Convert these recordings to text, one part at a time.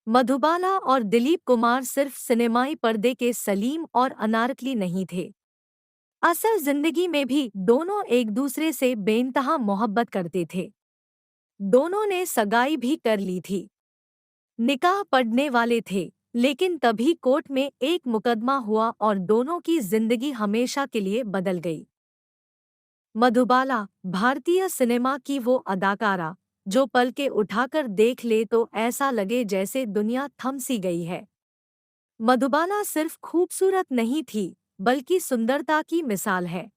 मधुबाला और दिलीप कुमार सिर्फ सिनेमाई पर्दे के सलीम और अनारकली नहीं थे। असल जिंदगी में भी दोनों एक दूसरे से बेइंतहा मोहब्बत करते थे। दोनों ने सगाई भी कर ली थी। निकाह पढ़ने वाले थे, लेकिन तभी कोर्ट में एक मुकदमा हुआ और दोनों की जिंदगी हमेशा के लिए बदल गई। मधुबाला, भारतीय सिनेमा की वो अदाकारा जो पल के उठाकर देख ले तो ऐसा लगे जैसे दुनिया थम सी गई है। मधुबाला सिर्फ खूबसूरत नहीं थी, बल्कि सुंदरता की मिसाल है।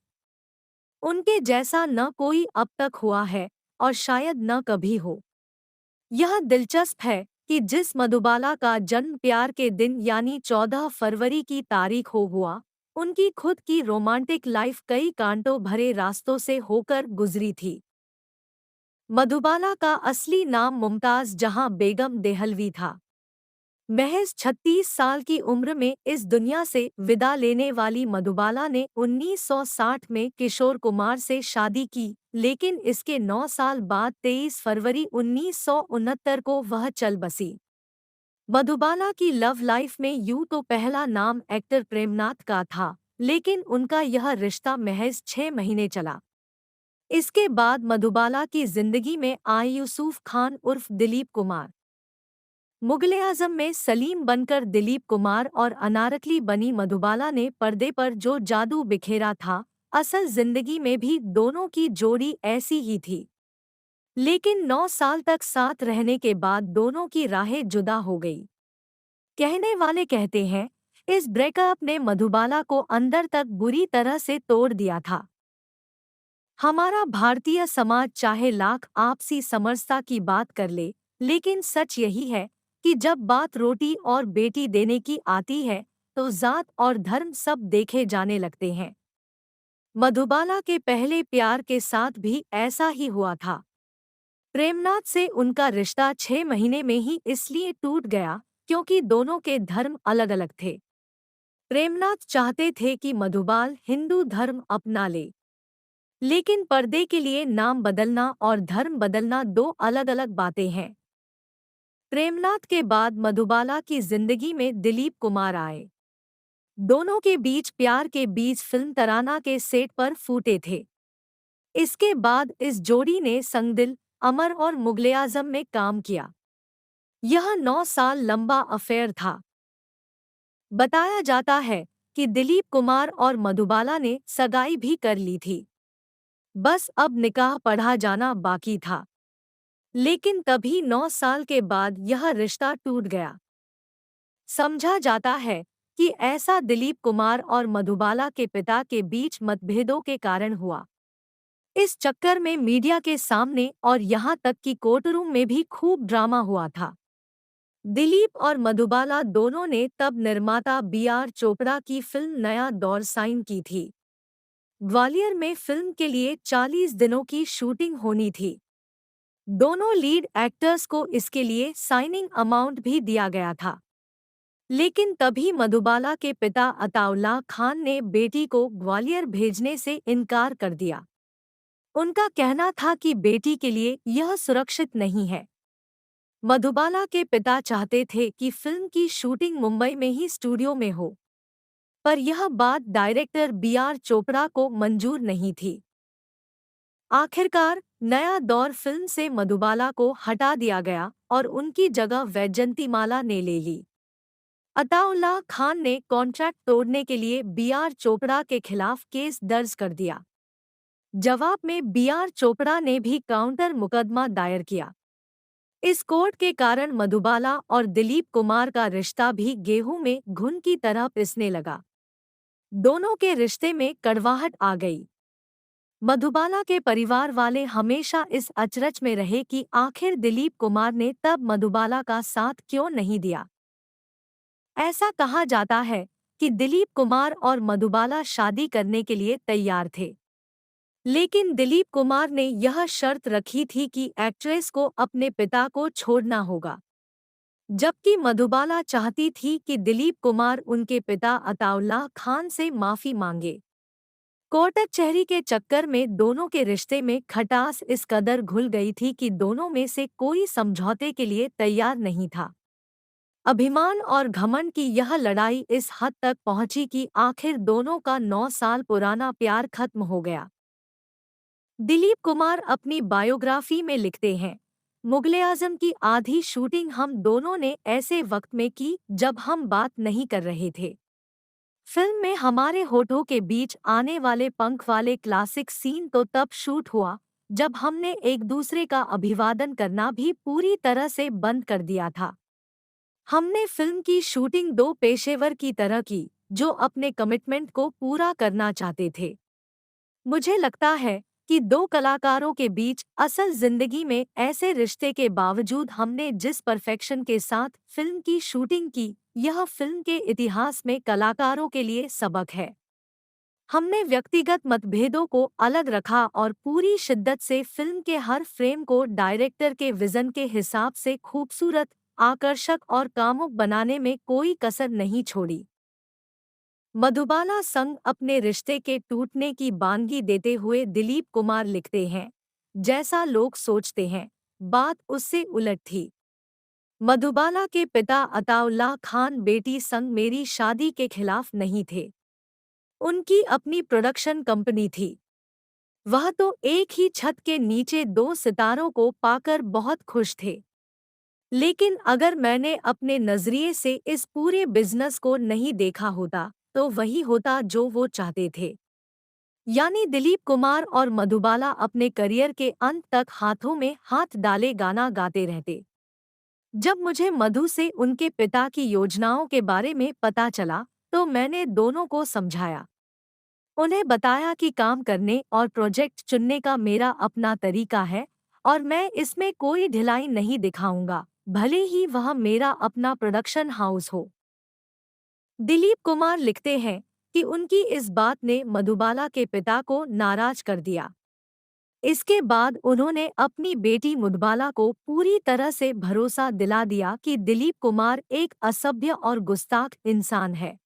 उनके जैसा न कोई अब तक हुआ है और शायद न कभी हो। यह दिलचस्प है कि जिस मधुबाला का जन्म प्यार के दिन यानी 14 फरवरी की तारीख हो हुआ, उनकी खुद की रोमांटिक लाइफ कई कांटों भरे रास्तों से होकर गुजरी थी। मधुबाला का असली नाम मुमताज जहां बेगम देहलवी था। महज 36 साल की उम्र में इस दुनिया से विदा लेने वाली मधुबाला ने 1960 में किशोर कुमार से शादी की, लेकिन इसके 9 साल बाद 23 फरवरी 1969 को वह चल बसी। मधुबाला की लव लाइफ में यूं तो पहला नाम एक्टर प्रेमनाथ का था, लेकिन उनका यह रिश्ता महज 6 महीने चला। इसके बाद मधुबाला की जिंदगी में आए यूसुफ खान उर्फ दिलीप कुमार। मुगल-ए-आजम में सलीम बनकर दिलीप कुमार और अनारकली बनी मधुबाला ने पर्दे पर जो जादू बिखेरा था, असल जिंदगी में भी दोनों की जोड़ी ऐसी ही थी। लेकिन 9 साल तक साथ रहने के बाद दोनों की राहें जुदा हो गई। कहने वाले कहते हैं, इस ब्रेकअप ने मधुबाला को अंदर तक बुरी तरह से तोड़ दिया था। हमारा भारतीय समाज चाहे लाख आपसी समरसता की बात कर ले, लेकिन सच यही है कि जब बात रोटी और बेटी देने की आती है, तो जात और धर्म सब देखे जाने लगते हैं। मधुबाला के पहले प्यार के साथ भी ऐसा ही हुआ था। प्रेमनाथ से उनका रिश्ता 6 महीने में ही इसलिए टूट गया क्योंकि दोनों के धर्म अलग-अलग थे। प्रेमनाथ चाहते थे कि मधुबाल हिंदू धर्म अपना ले, लेकिन पर्दे के लिए नाम बदलना और धर्म बदलना दो अलग-अलग बातें हैं। प्रेमनाथ के बाद मधुबाला की जिंदगी में दिलीप कुमार आए। दोनों के बीच प्यार के बीज फिल्म तराना के सेट पर फूटे थे। इसके बाद इस जोड़ी ने संगदिल, अमर और मुगल-ए-आजम में काम किया। यह 9 साल लंबा अफेयर था। बताया जाता है कि दिलीप कुमार और मधुबाला ने सगाई भी कर ली थी। बस अब निकाह पढ़ा जाना बाकी था। लेकिन तभी 9 साल के बाद यह रिश्ता टूट गया। समझा जाता है कि ऐसा दिलीप कुमार और मधुबाला के पिता के बीच मतभेदों के कारण हुआ। इस चक्कर में मीडिया के सामने और यहाँ तक कि कोर्टरूम में भी खूब ड्रामा हुआ था। दिलीप और मधुबाला दोनों ने तब निर्माता बी.आर. चोपड़ा की फिल्म नया दौर साइन की थी। ग्वालियर में फिल्म के लिए 40 दिनों की शूटिंग होनी थी। दोनों लीड एक्टर्स को इसके लिए साइनिंग अमाउंट भी दिया गया था। लेकिन तभी मधुबाला के पिता अताउल्लाह खान ने बेटी को ग्वालियर भेजने से इनकार कर दिया। उनका कहना था कि बेटी के लिए यह सुरक्षित नहीं है। मधुबाला के पिता चाहते थे कि फिल्म की शूटिंग मुंबई में ही स्टूडियो में हो, पर यह बात डायरेक्टर बी.आर. चोपड़ा को मंजूर नहीं थी। आखिरकार नया दौर फिल्म से मधुबाला को हटा दिया गया और उनकी जगह वैजंतीमाला ने ले ली। अताउल्लाह खान ने कॉन्ट्रैक्ट तोड़ने के लिए बी.आर. चोपड़ा के खिलाफ केस दर्ज कर दिया। जवाब में बी.आर. चोपड़ा ने भी काउंटर मुकदमा दायर किया। इस कोर्ट के कारण मधुबाला और दिलीप कुमार का रिश्ता भी गेहूं में घुन की तरह पिसने लगा। दोनों के रिश्ते में कड़वाहट आ गई। मधुबाला के परिवार वाले हमेशा इस अचरज में रहे कि आखिर दिलीप कुमार ने तब मधुबाला का साथ क्यों नहीं दिया। ऐसा कहा जाता है कि दिलीप कुमार और मधुबाला शादी करने के लिए तैयार थे, लेकिन दिलीप कुमार ने यह शर्त रखी थी कि एक्ट्रेस को अपने पिता को छोड़ना होगा, जबकि मधुबाला चाहती थी कि दिलीप कुमार उनके पिता अताउल्लाह खान से माफी मांगे। कोर्ट कचहरी के चक्कर में दोनों के रिश्ते में खटास इस कदर घुल गई थी कि दोनों में से कोई समझौते के लिए तैयार नहीं था। अभिमान और घमंड की यह लड़ाई इस हद तक पहुंची कि आखिर दोनों का 9 साल पुराना प्यार खत्म हो गया। दिलीप कुमार अपनी बायोग्राफी में लिखते हैं, मुगले-आजम की आधी शूटिंग हम दोनों ने ऐसे वक्त में की जब हम बात नहीं कर रहे थे। फिल्म में हमारे होठों के बीच आने वाले पंख वाले क्लासिक सीन तो तब शूट हुआ जब हमने एक दूसरे का अभिवादन करना भी पूरी तरह से बंद कर दिया था। हमने फिल्म की शूटिंग दो पेशेवर की तरह की, जो अपने कमिटमेंट को पूरा करना चाहते थे। मुझे लगता है कि दो कलाकारों के बीच असल जिंदगी में ऐसे रिश्ते के बावजूद हमने जिस परफेक्शन के साथ फिल्म की शूटिंग की, यह फिल्म के इतिहास में कलाकारों के लिए सबक है। हमने व्यक्तिगत मतभेदों को अलग रखा और पूरी शिद्दत से फिल्म के हर फ्रेम को डायरेक्टर के विजन के हिसाब से खूबसूरत, आकर्षक और कामुक बनाने में कोई कसर नहीं छोड़ी। मधुबाला संग अपने रिश्ते के टूटने की बानगी देते हुए दिलीप कुमार लिखते हैं, जैसा लोग सोचते हैं, बात उससे उलट थी। मधुबाला के पिता अताउल्लाह खान बेटी संग मेरी शादी के खिलाफ नहीं थे। उनकी अपनी प्रोडक्शन कंपनी थी। वह तो एक ही छत के नीचे दो सितारों को पाकर बहुत खुश थे। लेकिन अगर मैंने अपने नजरिए से इस पूरे बिजनेस को नहीं देखा होता, तो वही होता जो वो चाहते थे। यानी दिलीप कुमार और मधुबाला अपने करियर के अंत तक हाथों में हाथ डाले गाना गाते रहते। जब मुझे मधु से उनके पिता की योजनाओं के बारे में पता चला, तो मैंने दोनों को समझाया। उन्हें बताया कि काम करने और प्रोजेक्ट चुनने का मेरा अपना तरीका है और मैं इसमें कोई ढिलाई नहीं दिखाऊंगा, भले ही वह मेरा अपना प्रोडक्शन हाउस हो। दिलीप कुमार लिखते हैं कि उनकी इस बात ने मधुबाला के पिता को नाराज कर दिया। इसके बाद उन्होंने अपनी बेटी मधुबाला को पूरी तरह से भरोसा दिला दिया कि दिलीप कुमार एक असभ्य और गुस्ताख इंसान है।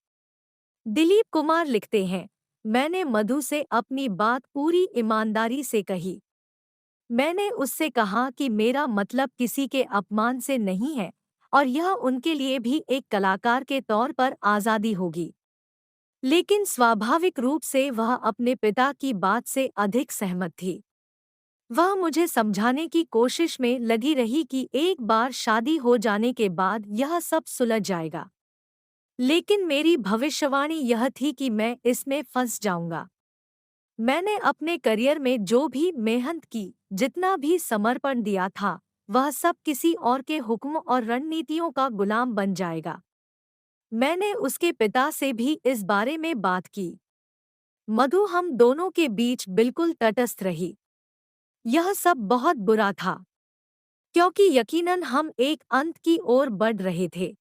दिलीप कुमार लिखते हैं, मैंने मधु से अपनी बात पूरी ईमानदारी से कही। मैंने उससे कहा कि मेरा मतलब किसी के अपमान से नहीं है और यह उनके लिए भी एक कलाकार के तौर पर आज़ादी होगी। लेकिन स्वाभाविक रूप से वह अपने पिता की बात से अधिक सहमत थी। वह मुझे समझाने की कोशिश में लगी रही कि एक बार शादी हो जाने के बाद यह सब सुलझ जाएगा। लेकिन मेरी भविष्यवाणी यह थी कि मैं इसमें फंस जाऊंगा। मैंने अपने करियर में जो भी मेहनत की, जितना भी समर्पण दिया था, वह सब किसी और के हुक्म और रणनीतियों का गुलाम बन जाएगा। मैंने उसके पिता से भी इस बारे में बात की। मधु हम दोनों के बीच बिल्कुल तटस्थ रही। यह सब बहुत बुरा था, क्योंकि यकीनन हम एक अंत की ओर बढ़ रहे थे।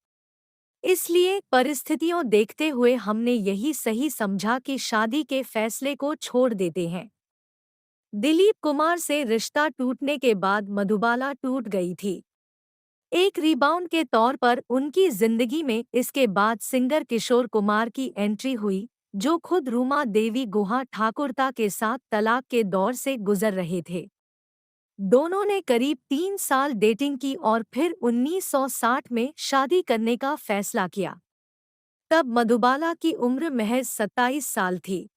इसलिए परिस्थितियों देखते हुए हमने यही सही समझा कि शादी के फैसले को छोड़ देते हैं। दिलीप कुमार से रिश्ता टूटने के बाद मधुबाला टूट गई थी। एक रिबाउंड के तौर पर उनकी जिंदगी में इसके बाद सिंगर किशोर कुमार की एंट्री हुई, जो खुद रूमा देवी गुहा ठाकुरता के साथ तलाक के दौर से गुजर रहे थे। दोनों ने करीब 3 साल डेटिंग की और फिर 1960 में शादी करने का फैसला किया। तब मधुबाला की उम्र महज 27 साल थी।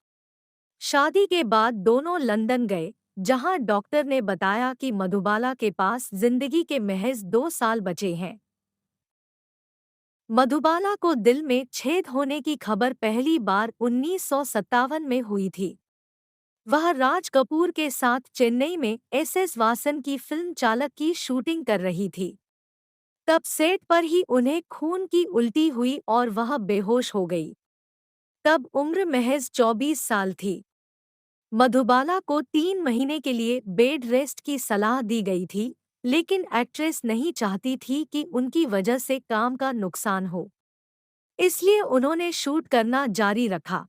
शादी के बाद दोनों लंदन गए, जहां डॉक्टर ने बताया कि मधुबाला के पास जिंदगी के महज 2 साल बचे हैं। मधुबाला को दिल में छेद होने की खबर पहली बार 1957 में हुई थी। वह राज कपूर के साथ चेन्नई में एस वासन की फिल्म चालक की शूटिंग कर रही थी। तब सेट पर ही उन्हें खून की उल्टी हुई और वह बेहोश हो गई। तब उम्र महज 24 साल थी। मधुबाला को 3 महीने के लिए बेड रेस्ट की सलाह दी गई थी, लेकिन एक्ट्रेस नहीं चाहती थी कि उनकी वजह से काम का नुकसान हो। इसलिए उन्होंने शूट करना जारी रखा।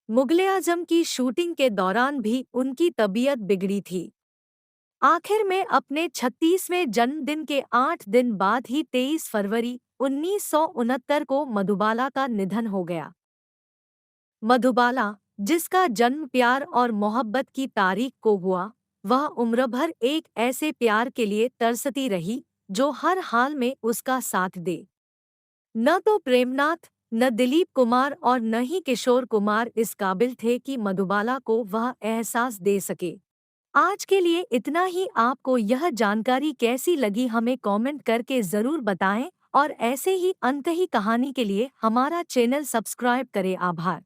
मुगले-आजम की शूटिंग के दौरान भी उनकी तबीयत बिगड़ी थी। आखिर में अपने 36वें जन्मदिन के 8 दिन बाद ही 23 फरवरी 1969 को मधुबाला का निधन हो गया। मधुबाला, जिसका जन्म प्यार और मोहब्बत की तारीख को हुआ, वह उम्र भर एक ऐसे प्यार के लिए तरसती रही जो हर हाल में उसका साथ दे। न तो प्रेमनाथ, न दिलीप कुमार और न ही किशोर कुमार इस काबिल थे कि मधुबाला को वह एहसास दे सके। आज के लिए इतना ही। आपको यह जानकारी कैसी लगी हमें कमेंट करके ज़रूर बताएं और ऐसे ही अंतही कहानी के लिए हमारा चैनल सब्सक्राइब करें। आभार।